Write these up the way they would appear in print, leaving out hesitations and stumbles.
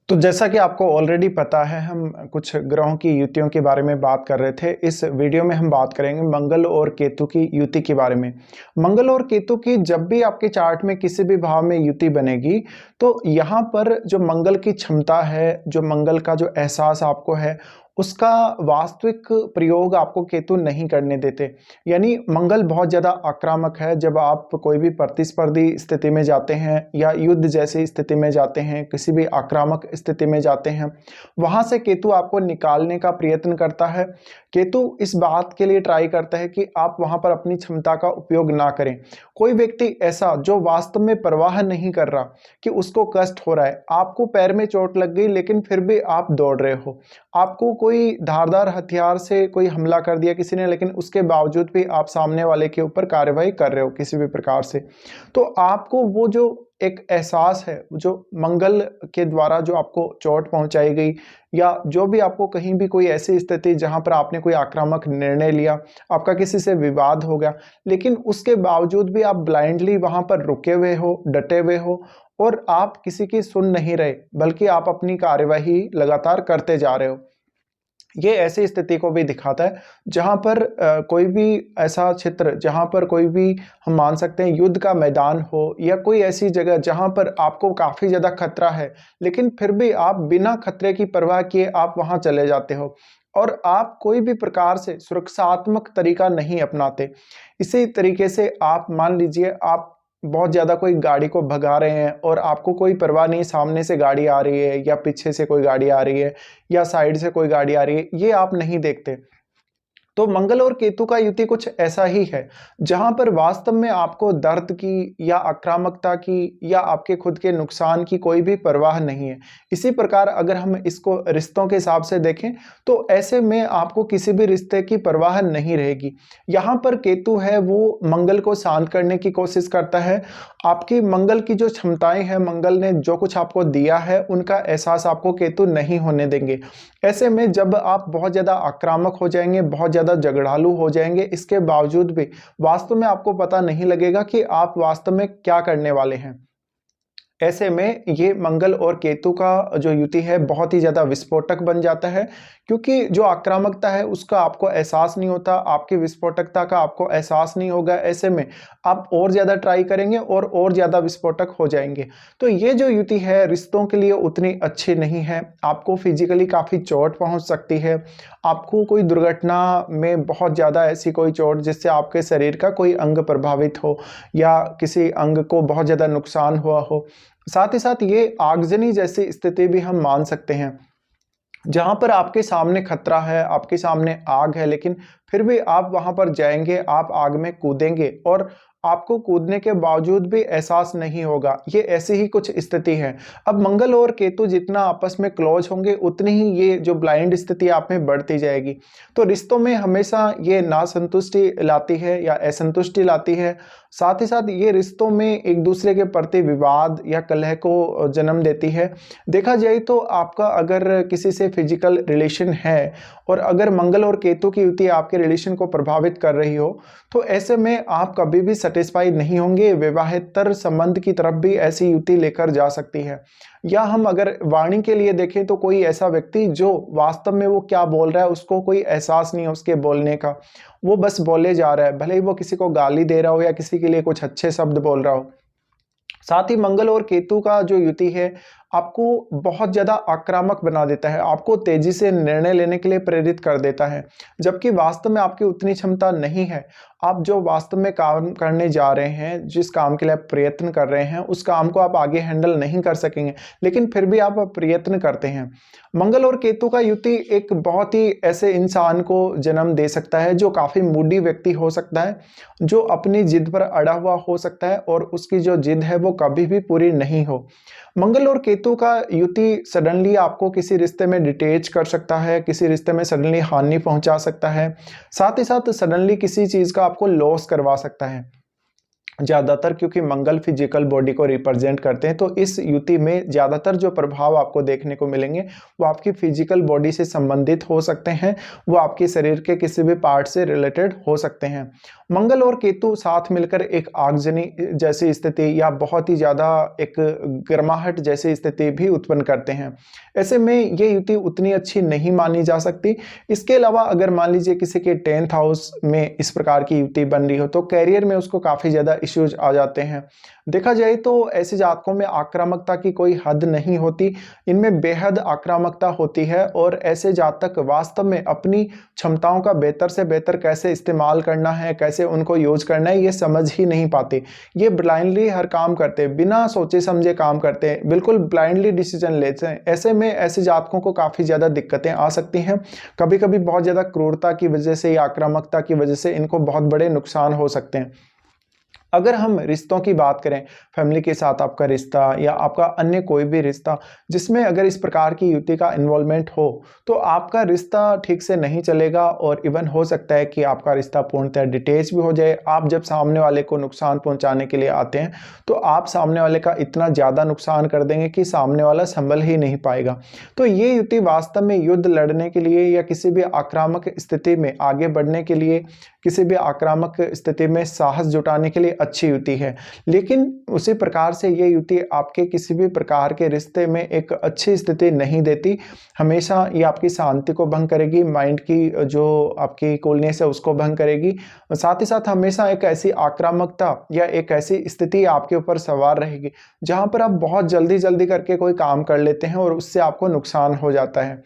तो जैसा कि आपको ऑलरेडी पता है, हम कुछ ग्रहों की युतियों के बारे में बात कर रहे थे। इस वीडियो में हम बात करेंगे मंगल और केतु की युति के बारे में। मंगल और केतु की जब भी आपके चार्ट में किसी भी भाव में युति बनेगी, तो यहाँ पर जो मंगल की क्षमता है, जो मंगल का जो एहसास आपको है, उसका वास्तविक प्रयोग आपको केतु नहीं करने देते। यानी मंगल बहुत ज़्यादा आक्रामक है। जब आप कोई भी प्रतिस्पर्धी स्थिति में जाते हैं या युद्ध जैसी स्थिति में जाते हैं, किसी भी आक्रामक स्थिति में जाते हैं, वहाँ से केतु आपको निकालने का प्रयत्न करता है। केतु इस बात के लिए ट्राई करता है कि आप वहाँ पर अपनी क्षमता का उपयोग ना करें। कोई व्यक्ति ऐसा जो वास्तव में परवाह नहीं कर रहा कि उसको कष्ट हो रहा है, आपको पैर में चोट लग गई लेकिन फिर भी आप दौड़ रहे हो, आपको कोई धारदार हथियार से कोई हमला कर दिया किसी ने, लेकिन उसके बावजूद भी आप सामने वाले के ऊपर कार्रवाई कर रहे हो किसी भी प्रकार से, तो आपको वो जो एक एहसास है, जो मंगल के द्वारा जो आपको चोट पहुंचाई गई, या जो भी आपको कहीं भी कोई ऐसी स्थिति जहां पर आपने कोई आक्रामक निर्णय लिया, आपका किसी से विवाद हो गया, लेकिन उसके बावजूद भी आप ब्लाइंडली वहां पर रुके हुए हो, डटे हुए हो, और आप किसी की सुन नहीं रहे, बल्कि आप अपनी कार्यवाही लगातार करते जा रहे हो। ये ऐसी स्थिति को भी दिखाता है जहां पर कोई भी ऐसा क्षेत्र, जहां पर कोई भी, हम मान सकते हैं, युद्ध का मैदान हो, या कोई ऐसी जगह जहां पर आपको काफी ज्यादा खतरा है, लेकिन फिर भी आप बिना खतरे की परवाह किए आप वहां चले जाते हो और आप कोई भी प्रकार से सुरक्षात्मक तरीका नहीं अपनाते। इसी तरीके से आप मान लीजिए, आप बहुत ज़्यादा कोई गाड़ी को भगा रहे हैं और आपको कोई परवाह नहीं, सामने से गाड़ी आ रही है या पीछे से कोई गाड़ी आ रही है या साइड से कोई गाड़ी आ रही है, ये आप नहीं देखते। तो मंगल और केतु का युति कुछ ऐसा ही है, जहां पर वास्तव में आपको दर्द की या आक्रामकता की या आपके खुद के नुकसान की कोई भी परवाह नहीं है। इसी प्रकार अगर हम इसको रिश्तों के हिसाब से देखें, तो ऐसे में आपको किसी भी रिश्ते की परवाह नहीं रहेगी। यहाँ पर केतु है, वो मंगल को शांत करने की कोशिश करता है। आपकी मंगल की जो क्षमताएं हैं, मंगल ने जो कुछ आपको दिया है, उनका एहसास आपको केतु नहीं होने देंगे। ऐसे में जब आप बहुत ज़्यादा आक्रामक हो जाएंगे, बहुत ज़्यादा झगड़ालू हो जाएंगे, इसके बावजूद भी वास्तव में आपको पता नहीं लगेगा कि आप वास्तव में क्या करने वाले हैं। ऐसे में ये मंगल और केतु का जो युति है बहुत ही ज़्यादा विस्फोटक बन जाता है, क्योंकि जो आक्रामकता है उसका आपको एहसास नहीं होता, आपकी विस्फोटकता का आपको एहसास नहीं होगा। ऐसे में आप और ज़्यादा ट्राई करेंगे और ज़्यादा विस्फोटक हो जाएंगे। तो ये जो युति है रिश्तों के लिए उतनी अच्छी नहीं है। आपको फिजिकली काफ़ी चोट पहुंच सकती है, आपको कोई दुर्घटना में बहुत ज़्यादा ऐसी कोई चोट जिससे आपके शरीर का कोई अंग प्रभावित हो या किसी अंग को बहुत ज़्यादा नुकसान हुआ हो। साथ ही साथ ये आगजनी जैसी स्थिति भी हम मान सकते हैं, जहां पर आपके सामने खतरा है, आपके सामने आग है, लेकिन फिर भी आप वहां पर जाएंगे, आप आग में कूदेंगे और आपको कूदने के बावजूद भी एहसास नहीं होगा। ये ऐसी ही कुछ स्थिति है। अब मंगल और केतु जितना आपस में क्लोज होंगे, उतनी ही ये जो ब्लाइंड स्थिति आप में बढ़ती जाएगी। तो रिश्तों में हमेशा ये नासंतुष्टि लाती है या असंतुष्टि लाती है। साथ ही साथ ये रिश्तों में एक दूसरे के प्रति विवाद या कलह को जन्म देती है। देखा जाए तो आपका अगर किसी से फिजिकल रिलेशन है और अगर मंगल और केतु की युति आपके रिलेशन को प्रभावित कर रही हो, तो ऐसे में आप कभी भी सेटिस्फाइड नहीं होंगे। विवाहेतर संबंध की तरफ भी ऐसी युति लेकर जा सकती है। या हम अगर वाणी के लिए देखें, तो कोई ऐसा व्यक्ति जो वास्तव में वो क्या बोल रहा है उसको कोई एहसास नहीं है उसके बोलने का, वो बस बोले जा रहा है, भले ही वो किसी को गाली दे रहा हो या किसी के लिए कुछ अच्छे शब्द बोल रहा हो। साथ ही मंगल और केतु का जो युति है आपको बहुत ज्यादा आक्रामक बना देता है, आपको तेजी से निर्णय लेने के लिए प्रेरित कर देता है, जबकि वास्तव में आपकी उतनी क्षमता नहीं है। आप जो वास्तव में काम करने जा रहे हैं, जिस काम के लिए आप प्रयत्न कर रहे हैं, उस काम को आप आगे हैंडल नहीं कर सकेंगे, लेकिन फिर भी आप प्रयत्न करते हैं। मंगल और केतु का युति एक बहुत ही ऐसे इंसान को जन्म दे सकता है जो काफी मूडी व्यक्ति हो सकता है, जो अपनी जिद पर अड़ा हुआ हो सकता है और उसकी जो जिद है वो कभी भी पूरी नहीं हो। मंगल और केतु का युति सडनली आपको किसी रिश्ते में डिटेच कर सकता है, किसी रिश्ते में सडनली हानि पहुंचा सकता है, साथ ही साथ सडनली किसी चीज का आपको लॉस करवा सकता है। ज़्यादातर, क्योंकि मंगल फिजिकल बॉडी को रिप्रेजेंट करते हैं, तो इस युति में ज़्यादातर जो प्रभाव आपको देखने को मिलेंगे वो आपकी फिजिकल बॉडी से संबंधित हो सकते हैं, वो आपके शरीर के किसी भी पार्ट से रिलेटेड हो सकते हैं। मंगल और केतु साथ मिलकर एक आगजनी जैसी स्थिति या बहुत ही ज़्यादा एक गर्माहट जैसी स्थिति भी उत्पन्न करते हैं। ऐसे में ये युति उतनी अच्छी नहीं मानी जा सकती। इसके अलावा अगर मान लीजिए किसी के 10th हाउस में इस प्रकार की युति बन रही हो तो कैरियर में उसको काफ़ी ज़्यादा इश्यूज आ जाते हैं। देखा जाए तो ऐसे जातकों में आक्रामकता की कोई हद नहीं होती, इनमें बेहद आक्रामकता होती है और ऐसे जातक वास्तव में अपनी क्षमताओं का बेहतर से बेहतर कैसे इस्तेमाल करना है, कैसे उनको यूज करना है, ये समझ ही नहीं पाते। ये ब्लाइंडली हर काम करते हैं, बिना सोचे समझे काम करते हैं, बिल्कुल ब्लाइंडली डिसीजन लेते हैं। ऐसे में ऐसे जातकों को काफ़ी ज़्यादा दिक्कतें आ सकती हैं। कभी कभी बहुत ज़्यादा क्रूरता की वजह से या आक्रामकता की वजह से इनको बहुत बड़े नुकसान हो सकते हैं। अगर हम रिश्तों की बात करें, फैमिली के साथ आपका रिश्ता या आपका अन्य कोई भी रिश्ता जिसमें अगर इस प्रकार की युति का इन्वॉल्वमेंट हो तो आपका रिश्ता ठीक से नहीं चलेगा और इवन हो सकता है कि आपका रिश्ता पूर्णतः डिटेच भी हो जाए। आप जब सामने वाले को नुकसान पहुंचाने के लिए आते हैं तो आप सामने वाले का इतना ज़्यादा नुकसान कर देंगे कि सामने वाला संभल ही नहीं पाएगा। तो ये युति वास्तव में युद्ध लड़ने के लिए या किसी भी आक्रामक स्थिति में आगे बढ़ने के लिए, किसी भी आक्रामक स्थिति में साहस जुटाने के लिए अच्छी युति है। लेकिन उसी प्रकार से ये युति आपके किसी भी प्रकार के रिश्ते में एक अच्छी स्थिति नहीं देती। हमेशा ये आपकी शांति को भंग करेगी, माइंड की जो आपकी कूलनेस है उसको भंग करेगी। साथ ही साथ हमेशा एक ऐसी आक्रामकता या एक ऐसी स्थिति आपके ऊपर सवार रहेगी जहां पर आप बहुत जल्दी जल्दी करके कोई काम कर लेते हैं और उससे आपको नुकसान हो जाता है।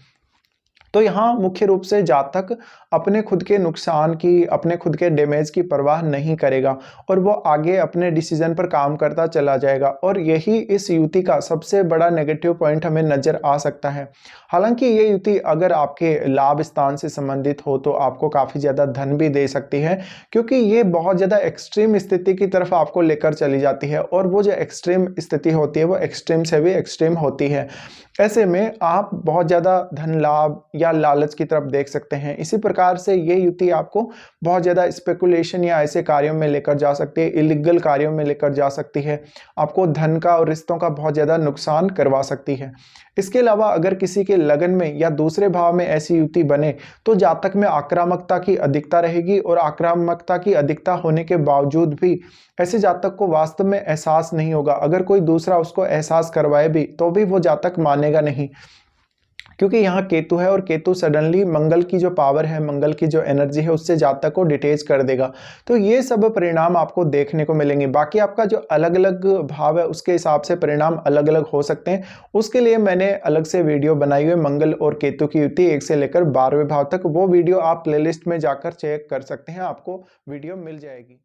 तो यहाँ मुख्य रूप से जातक अपने खुद के नुकसान की, अपने खुद के डैमेज की परवाह नहीं करेगा और वो आगे अपने डिसीजन पर काम करता चला जाएगा और यही इस युति का सबसे बड़ा नेगेटिव पॉइंट हमें नजर आ सकता है। हालांकि ये युति अगर आपके लाभ स्थान से संबंधित हो तो आपको काफ़ी ज़्यादा धन भी दे सकती है, क्योंकि ये बहुत ज़्यादा एक्सट्रीम स्थिति की तरफ आपको लेकर चली जाती है और वो जो एक्सट्रीम स्थिति होती है वो एक्सट्रीम से भी एक्सट्रीम होती है। ऐसे में आप बहुत ज़्यादा धन लाभ या लालच की तरफ देख सकते हैं। इसी प्रकार से ये युति आपको बहुत ज़्यादा स्पेकुलेशन या ऐसे कार्यों में लेकर जा सकती है, इलीगल कार्यों में लेकर जा सकती है, आपको धन का और रिश्तों का बहुत ज़्यादा नुकसान करवा सकती है। इसके अलावा अगर किसी के लगन में या दूसरे भाव में ऐसी युति बने तो जातक में आक्रामकता की अधिकता रहेगी और आक्रामकता की अधिकता होने के बावजूद भी ऐसे जातक को वास्तव में एहसास नहीं होगा। अगर कोई दूसरा उसको एहसास करवाए भी तो भी वो जातक मानेगा नहीं, क्योंकि यहाँ केतु है और केतु सडनली मंगल की जो पावर है, मंगल की जो एनर्जी है उससे जातक को डिटेच कर देगा। तो ये सब परिणाम आपको देखने को मिलेंगे। बाकी आपका जो अलग अलग भाव है उसके हिसाब से परिणाम अलग अलग हो सकते हैं। उसके लिए मैंने अलग से वीडियो बनाई हुई है मंगल और केतु की युति 1 से लेकर 12वें भाव तक। वो वीडियो आप प्लेलिस्ट में जाकर चेक कर सकते हैं, आपको वीडियो मिल जाएगी।